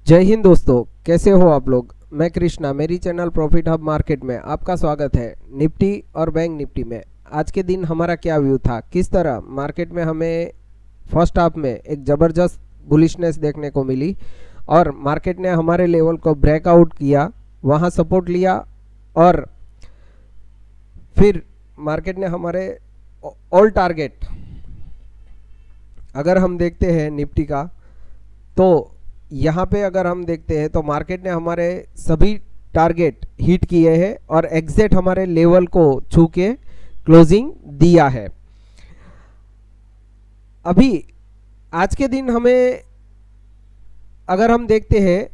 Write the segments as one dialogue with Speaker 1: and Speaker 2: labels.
Speaker 1: जय हिंद दोस्तों, कैसे हो आप लोग। मैं कृष्णा, मेरी चैनल प्रॉफिट हब मार्केट में आपका स्वागत है। निफ्टी और बैंक निफ्टी में आज के दिन हमारा क्या व्यू था, किस तरह मार्केट में हमें फर्स्ट हाफ में एक ज़बरदस्त बुलिशनेस देखने को मिली और मार्केट ने हमारे लेवल को ब्रेकआउट किया, वहाँ सपोर्ट लिया और फिर मार्केट ने हमारे ऑल टारगेट, अगर हम देखते हैं निफ्टी का, तो यहाँ पे अगर हम देखते हैं तो मार्केट ने हमारे सभी टारगेट हिट किए हैं और एग्जैक्ट हमारे लेवल को छू के क्लोजिंग दिया है। अभी आज के दिन हमें अगर हम देखते हैं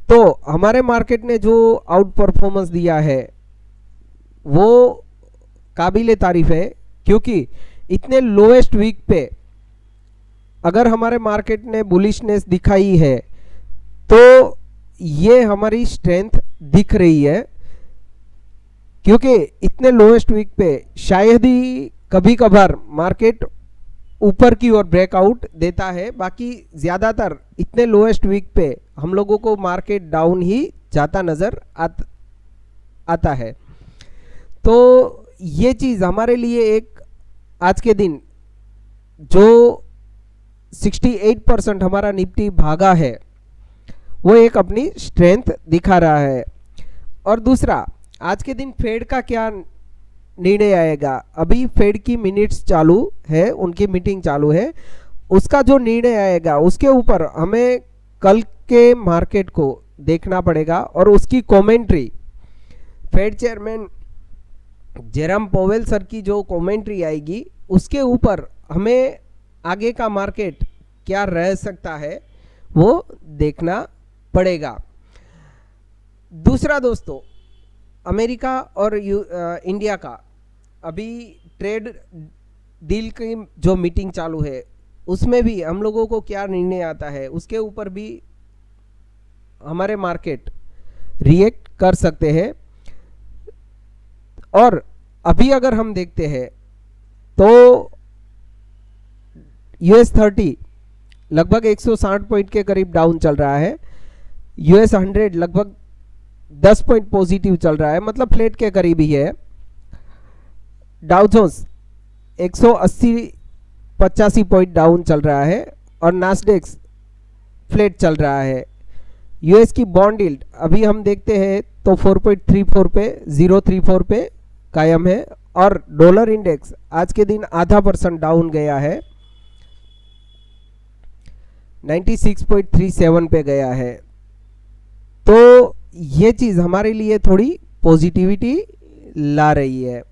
Speaker 1: तो हमारे मार्केट ने जो आउट परफॉर्मेंस दिया है वो काबिले तारीफ है, क्योंकि इतने लोएस्ट वीक पे अगर हमारे मार्केट ने बुलिशनेस दिखाई है तो ये हमारी स्ट्रेंथ दिख रही है, क्योंकि इतने लोएस्ट वीक पे शायद ही कभी कभार मार्केट ऊपर की ओर ब्रेकआउट देता है। बाकी ज़्यादातर इतने लोएस्ट वीक पे हम लोगों को मार्केट डाउन ही जाता नज़र आता है। तो ये चीज़ हमारे लिए एक आज के दिन जो 68% हमारा निफ्टी भागा है वो एक अपनी स्ट्रेंथ दिखा रहा है। और दूसरा, आज के दिन फेड का क्या निर्णय आएगा। अभी फेड की मिनट्स चालू है, उनकी मीटिंग चालू है, उसका जो निर्णय आएगा उसके ऊपर हमें कल के मार्केट को देखना पड़ेगा और उसकी commentary, Fed chairman Jerome Powell sir की जो कमेंट्री आएगी उसके ऊपर हमें आगे का मार्केट क्या रह सकता है वो देखना पड़ेगा। दूसरा दोस्तों, अमेरिका और इंडिया का अभी ट्रेड डील की जो मीटिंग चालू है उसमें भी हम लोगों को क्या निर्णय आता है उसके ऊपर भी हमारे मार्केट रिएक्ट कर सकते हैं। और अभी अगर हम देखते हैं तो US30 लगभग 160 पॉइंट के करीब डाउन चल रहा है, US100 लगभग 10 पॉइंट पॉजिटिव चल रहा है, मतलब फ्लैट के करीब ही है। डाउ जोन्स 180-85 पॉइंट डाउन चल रहा है और नास्डेक्स फ्लैट चल रहा है। यूएस की बॉन्ड यील्ड अभी हम देखते हैं तो 4.34 पे 034 पे कायम है और डॉलर इंडेक्स आज के दिन % डाउन गया है, 96.37 पे गया है। तो ये चीज़ हमारे लिए थोड़ी पॉजिटिविटी ला रही है।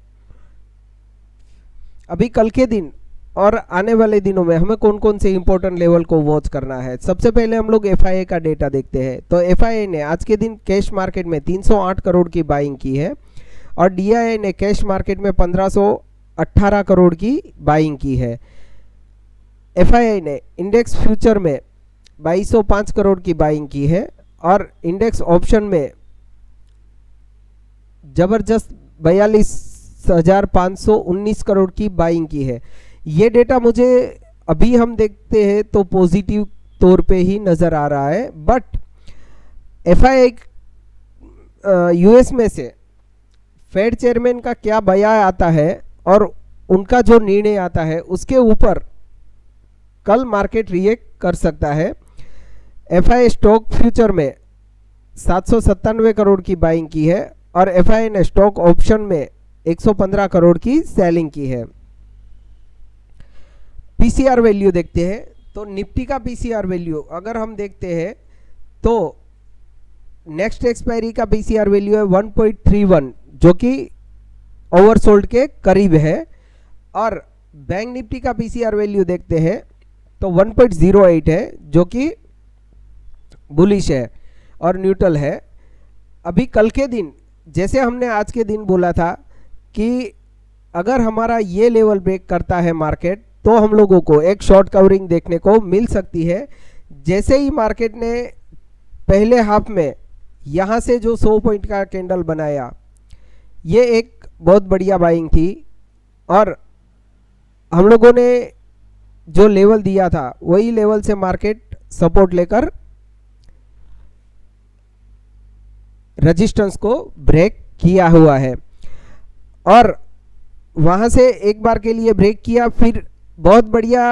Speaker 1: अभी कल के दिन और आने वाले दिनों में हमें कौन कौन से इंपॉर्टेंट लेवल को वॉच करना है। सबसे पहले हम लोग एफआईआई का डेटा देखते हैं। तो एफआईआई ने आज के दिन कैश मार्केट में 308 करोड़ की बाइंग की है और डीआईआई ने कैश मार्केट में 1518 करोड़ की बाइंग की है। एफआईआई ने इंडेक्स फ्यूचर में 2205 करोड़ की बाइंग की है और इंडेक्स ऑप्शन में जबरदस्त 42,519 करोड़ की बाइंग की है। ये डेटा मुझे अभी हम देखते हैं तो पॉजिटिव तौर पे ही नज़र आ रहा है, बट एफआईआई यूएस में से फेड चेयरमैन का क्या बयान आता है और उनका जो निर्णय आता है उसके ऊपर कल मार्केट रिएक्ट कर सकता है। एफआईआई स्टॉक फ्यूचर में 797 करोड़ की बाइंग की है और एफआईआई ने स्टॉक ऑप्शन में 115 करोड़ की सेलिंग की है। पीसीआर वैल्यू देखते हैं तो निफ्टी का पीसीआर वैल्यू अगर हम देखते हैं तो नेक्स्ट एक्सपायरी का पीसीआर वैल्यू है 1.31 जो कि ओवरसोल्ड के करीब है और बैंक निफ्टी का पीसीआर वैल्यू देखते हैं तो 1.08 है जो कि बुलिश है और न्यूट्रल है। अभी कल के दिन जैसे हमने आज के दिन बोला था कि अगर हमारा ये लेवल ब्रेक करता है मार्केट तो हम लोगों को एक शॉर्ट कवरिंग देखने को मिल सकती है। जैसे ही मार्केट ने पहले हाफ में यहाँ से जो 100 पॉइंट का कैंडल बनाया, ये एक बहुत बढ़िया बाइंग थी और हम लोगों ने जो लेवल दिया था वही लेवल से मार्केट सपोर्ट लेकर रेजिस्टेंस को ब्रेक किया हुआ है और वहां से एक बार के लिए ब्रेक किया, फिर बहुत बढ़िया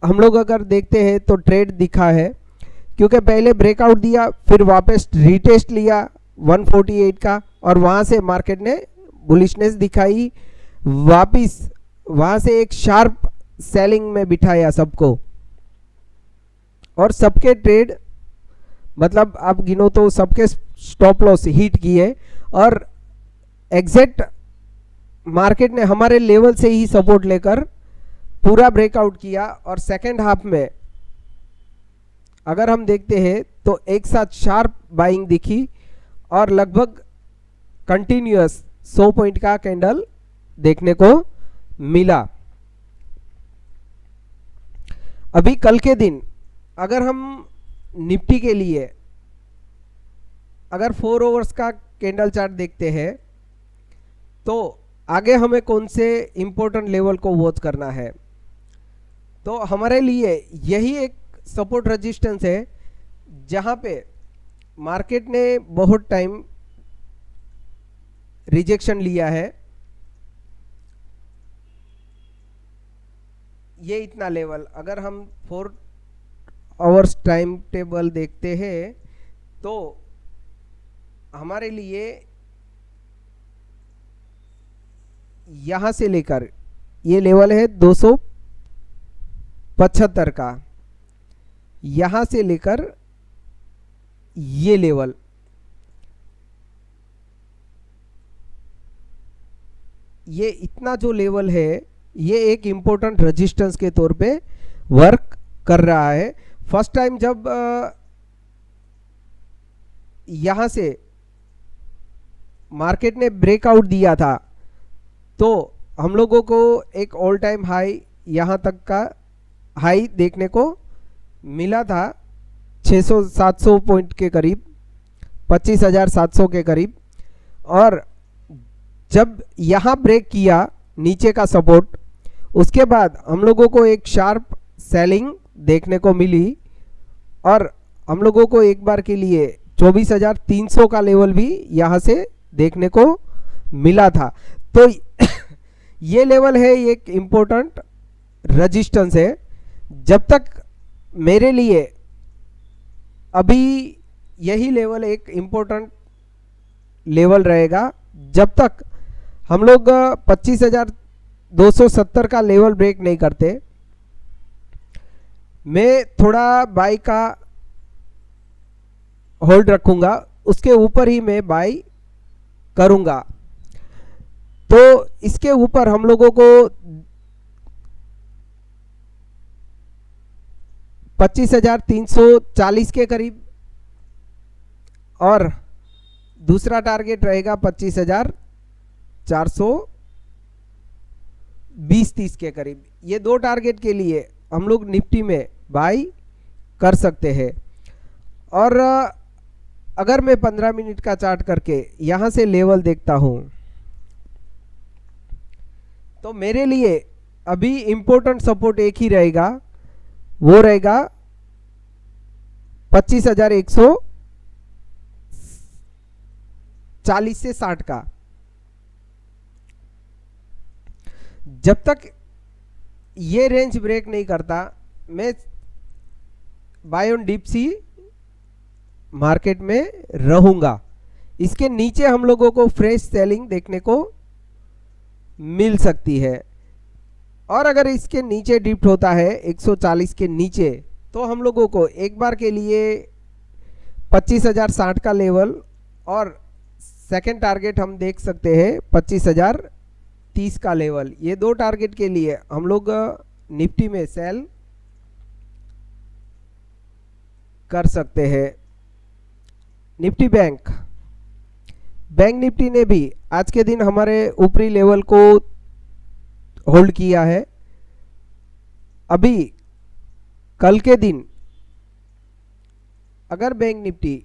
Speaker 1: हम लोग अगर देखते हैं तो ट्रेड दिखा है, क्योंकि पहले ब्रेकआउट दिया, फिर वापस रीटेस्ट लिया 148 का और वहां से मार्केट ने बुलिशनेस दिखाई, वापस वहां से एक शार्प सेलिंग में बिठाया सबको और सबके ट्रेड मतलब आप गिनो तो सबके स्टॉप लॉस हिट किए और एग्जैक्ट मार्केट ने हमारे लेवल से ही सपोर्ट लेकर पूरा ब्रेकआउट किया और सेकेंड हाफ में अगर हम देखते हैं तो एक साथ शार्प बाइंग दिखी और लगभग कंटिन्यूअस 100 पॉइंट का कैंडल देखने को मिला। अभी कल के दिन अगर हम निफ्टी के लिए अगर 4 आवर्स का कैंडल चार्ट देखते हैं तो आगे हमें कौन से इंपॉर्टेंट लेवल को वॉच करना है, तो हमारे लिए यही एक सपोर्ट रेजिस्टेंस है जहां पे मार्केट ने बहुत टाइम रिजेक्शन लिया है। ये इतना लेवल अगर हम 4 आवर्स टाइम टेबल देखते हैं तो हमारे लिए यहां से लेकर ये लेवल है 275 का, यहां से लेकर ये लेवल, ये इतना जो लेवल है ये एक इम्पोर्टेंट रेजिस्टेंस के तौर पे वर्क कर रहा है। फर्स्ट टाइम जब यहां से मार्केट ने ब्रेकआउट दिया था तो हम लोगों को एक ऑल टाइम हाई यहां तक का हाई देखने को मिला था 600-700 पॉइंट के करीब, 25,700 के करीब, और जब यहां ब्रेक किया नीचे का सपोर्ट, उसके बाद हम लोगों को एक शार्प सेलिंग देखने को मिली और हम लोगों को एक बार के लिए 24,300 का लेवल भी यहां से देखने को मिला था। तो ये लेवल है एक इम्पोर्टेंट रेजिस्टेंस है। जब तक मेरे लिए अभी यही लेवल एक इम्पोर्टेंट लेवल रहेगा, जब तक हम लोग 25,270 का लेवल ब्रेक नहीं करते। मैं थोड़ा बाई का होल्ड रखूंगा, उसके ऊपर ही मैं बाई करूंगा। तो इसके ऊपर हम लोगों को 25,340 के करीब और दूसरा टारगेट रहेगा 25,420-30 के करीब। ये दो टारगेट के लिए हम लोग निफ्टी में बाई कर सकते हैं। और अगर मैं 15 मिनट का चार्ट करके यहां से लेवल देखता हूं तो मेरे लिए अभी इंपॉर्टेंट सपोर्ट एक ही रहेगा, वो रहेगा 25,140 से 60 का। जब तक ये रेंज ब्रेक नहीं करता मैं buy on dip see market में रहूंगा। इसके नीचे हम लोगों को फ्रेश सेलिंग देखने को मिल सकती है और अगर इसके नीचे डिप्ट होता है 140 के नीचे तो हम लोगों को एक बार के लिए 25,060 का लेवल और सेकंड टारगेट हम देख सकते हैं 25,030 का लेवल। ये दो टारगेट के लिए हम लोग निफ्टी में सेल कर सकते हैं। निफ्टी बैंक निफ्टी ने भी आज के दिन हमारे ऊपरी लेवल को होल्ड किया है। अभी कल के दिन अगर बैंक निफ्टी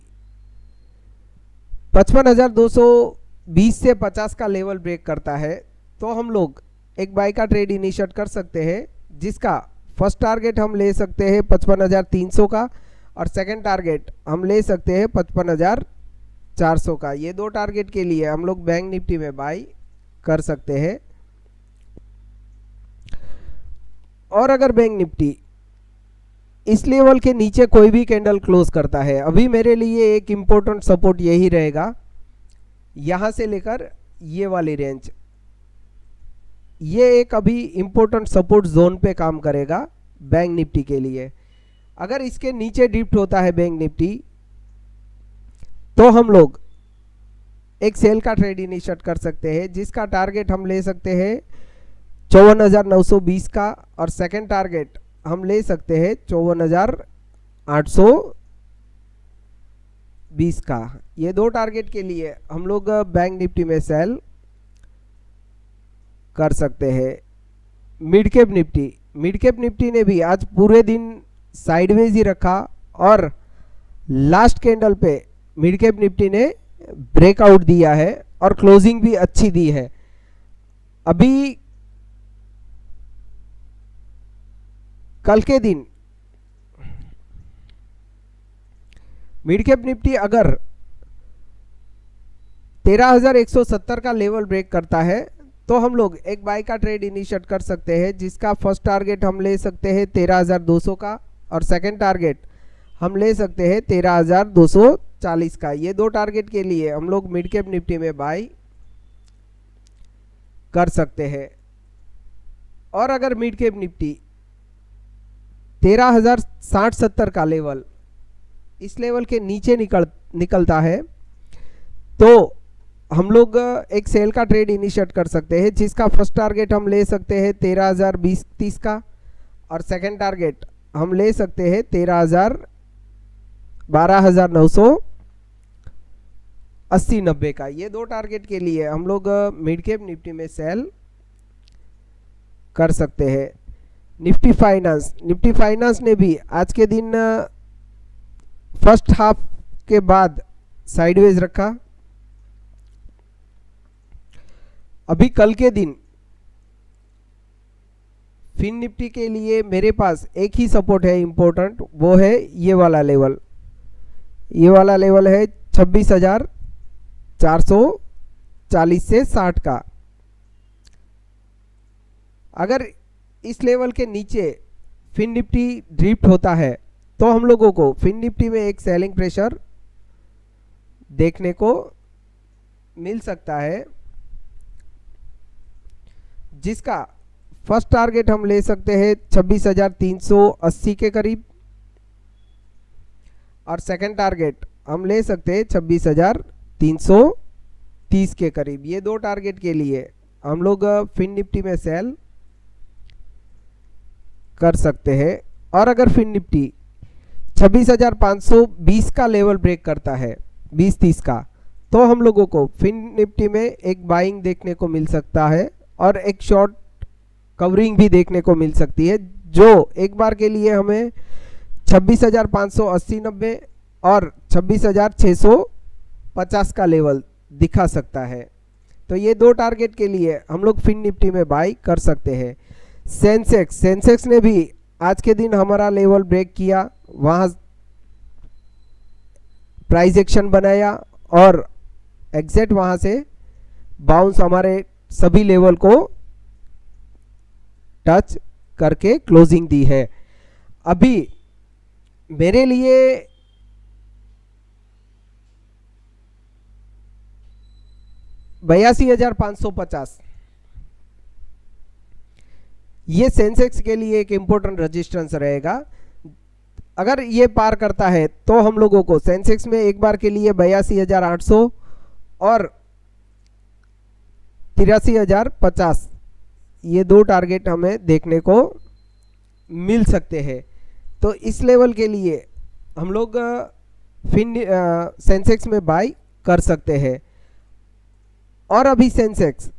Speaker 1: 55,220 से 50 का लेवल ब्रेक करता है तो हम लोग एक बाय का ट्रेड इनिशिएट कर सकते हैं, जिसका फर्स्ट टारगेट हम ले सकते हैं 55,300 का और सेकंड टारगेट हम ले सकते हैं 55,400 का। ये दो टारगेट के लिए हम लोग बैंक निफ्टी में बाई कर सकते हैं। और अगर बैंक निफ्टी इस लेवल के नीचे कोई भी कैंडल क्लोज करता है, अभी मेरे लिए एक इम्पोर्टेंट सपोर्ट यही रहेगा, यहां से लेकर ये वाली रेंज, ये एक अभी इम्पोर्टेंट सपोर्ट जोन पे काम करेगा बैंक निफ्टी के लिए। अगर इसके नीचे ड्रिफ्ट होता है बैंक निफ्टी, तो हम लोग एक सेल का ट्रेड इनिशिएट कर सकते हैं, जिसका टारगेट हम ले सकते हैं 54,920 का, और सेकंड टारगेट हम ले सकते हैं 54,820 का। ये दो टारगेट के लिए हम लोग बैंक निफ्टी में सेल कर सकते हैं। मिड कैप निफ्टी ने भी आज पूरे दिन साइडवेज ही रखा, और लास्ट कैंडल पे मिड कैप निफ्टी ने ब्रेकआउट दिया है और क्लोजिंग भी अच्छी दी है। अभी कल के दिन मिड कैप निफ्टी अगर 13,170 का लेवल ब्रेक करता है, तो हम लोग एक बाय का ट्रेड इनिशिएट कर सकते हैं, जिसका फर्स्ट टारगेट हम ले सकते हैं 13,200 का, और सेकंड टारगेट हम ले सकते हैं 13,240 का। ये दो टारगेट के लिए हम लोग मिड कैप निफ्टी में बाय कर सकते हैं। और अगर मिड कैप निफ्टी 13,060-70 का लेवल, इस लेवल के नीचे निकलता है, तो हम लोग एक सेल का ट्रेड इनिशिएट कर सकते हैं, जिसका फर्स्ट टारगेट हम ले सकते हैं 13,020-30 का, और सेकंड टारगेट हम ले सकते हैं 12,980-90 का। ये दो टारगेट के लिए हम लोग मिड कैप निफ्टी में सेल कर सकते हैं। निफ्टी फाइनेंस ने भी आज के दिन फर्स्ट हाफ के बाद साइडवेज रखा। अभी कल के दिन फिन निफ्टी के लिए मेरे पास एक ही सपोर्ट है इंपॉर्टेंट, वो है ये वाला लेवल। ये वाला लेवल है 26,440 से 60 का। अगर इस लेवल के नीचे फिन निफ्टी ड्रिफ्ट होता है, तो हम लोगों को फिन निफ्टी में एक सेलिंग प्रेशर देखने को मिल सकता है, जिसका फर्स्ट टारगेट हम ले सकते हैं 26,380 के करीब, और सेकंड टारगेट हम ले सकते हैं 26,330 के करीब। ये दो टारगेट के लिए हम लोग फिन निफ्टी में सेल कर सकते हैं। और अगर फिन निफ्टी 26,520 का लेवल ब्रेक करता है 20-30 का, तो हम लोगों को फिन निफ्टी में एक बाइंग देखने को मिल सकता है, और एक शॉर्ट कवरिंग भी देखने को मिल सकती है, जो एक बार के लिए हमें 26,580-90 और 26,650 का लेवल दिखा सकता है। तो ये दो टारगेट के लिए हम लोग फिन निफ्टी में बाई कर सकते हैं। सेंसेक्स ने भी आज के दिन हमारा लेवल ब्रेक किया, वहाँ प्राइस एक्शन बनाया, और एग्जैक्ट वहाँ से बाउंस हमारे सभी लेवल को टच करके क्लोजिंग दी है। अभी मेरे लिए $82,550 ये सेंसेक्स के लिए एक इंपॉर्टेंट रेजिस्टेंस रहेगा। अगर ये पार करता है, तो हम लोगों को सेंसेक्स में एक बार के लिए 82,800 और 83,050 ये दो टारगेट हमें देखने को मिल सकते हैं। तो इस लेवल के लिए हम लोग सेंसेक्स में बाई कर सकते हैं। और अभी सेंसेक्स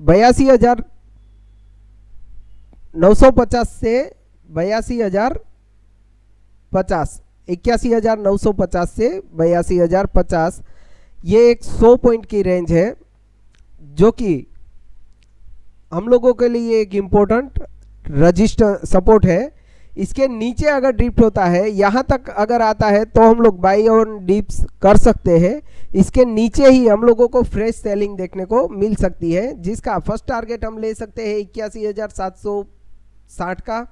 Speaker 1: 82,950 से 82,050, 81,950 से 82,050, ये एक 100 पॉइंट की रेंज है, जो कि हम लोगों के लिए एक इम्पोर्टेंट रजिस्टर सपोर्ट है। इसके नीचे अगर ड्रिफ्ट होता है, यहाँ तक अगर आता है तो हम लोग बाई ऑन डिप्स कर सकते हैं। इसके नीचे ही हम लोगों को फ्रेश सेलिंग देखने को मिल सकती है, जिसका फर्स्ट टारगेट हम ले सकते हैं 81,760 का,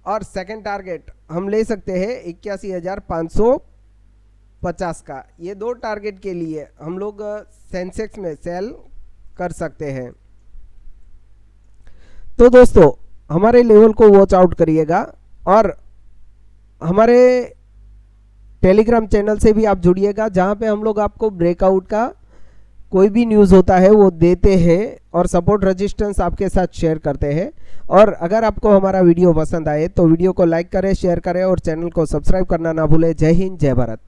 Speaker 1: और सेकंड टारगेट हम ले सकते हैं 81,550 का। ये दो टारगेट के लिए हम लोग सेंसेक्स में सेल कर सकते हैं। तो दोस्तों हमारे लेवल को वॉच आउट करिएगा, और हमारे टेलीग्राम चैनल से भी आप जुड़िएगा, जहां पे हम लोग आपको ब्रेकआउट का कोई भी न्यूज़ होता है वो देते हैं और सपोर्ट रेजिस्टेंस आपके साथ शेयर करते हैं। और अगर आपको हमारा वीडियो पसंद आए तो वीडियो को लाइक करें, शेयर करें और चैनल को सब्सक्राइब करना ना भूलें। जय हिंद, जय भारत।